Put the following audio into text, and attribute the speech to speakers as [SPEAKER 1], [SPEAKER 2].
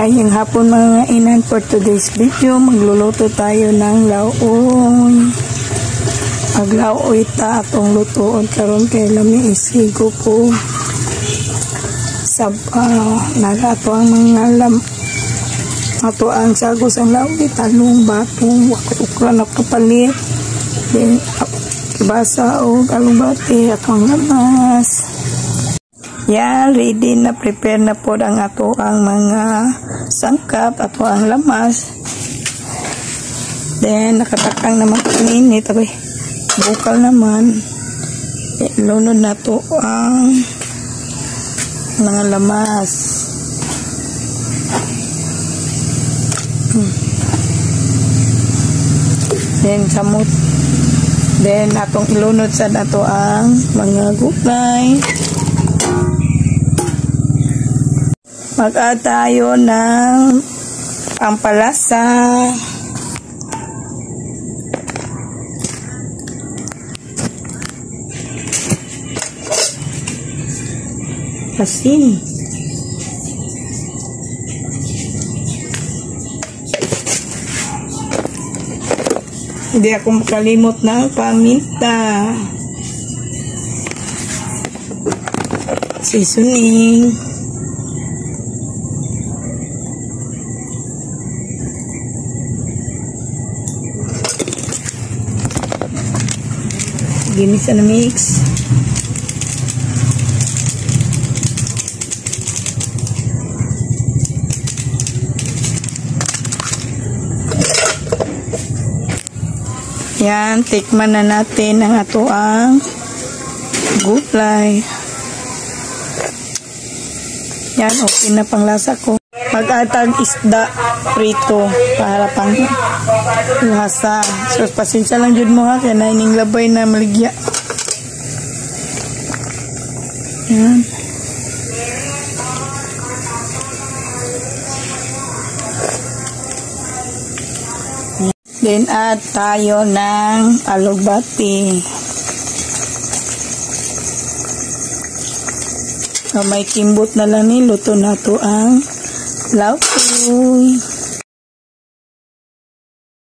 [SPEAKER 1] Maayong hapon mga inan. For today's video, magluluto tayo ng laoy. Maglaoy ta atong lutoon karon kay lami isigo po. Nagato ang mga ato ang sagos ang laoy, talong, batong, ukra na kapalit. Then, basa o kalumbati atong lamas. Yan, ready na, prepare na po ang ato ang mga sangkap, ato ang lamas. Then, nakatakang naman kaninit. Okay, bukal naman. Lunod na to ang mga lamas. Then, samot. Then, atong ilunod sa nato ang mga gulay. Mag-add tayo ng pampalasa. Asin. Hindi ako makalimot ng paminta. Seasoning. Ginisa na mix. Yan, tikman na natin ang ato ang gulay. Yan, okay na pang lasa ko. Mag-atag isda prito para pang lasa. So, pasensya lang jud mo ha, kaya naining labay na maligya. Yan. Then, add tayo ng alugbati. So, may kimbot na lang ni luto na to ang laoy.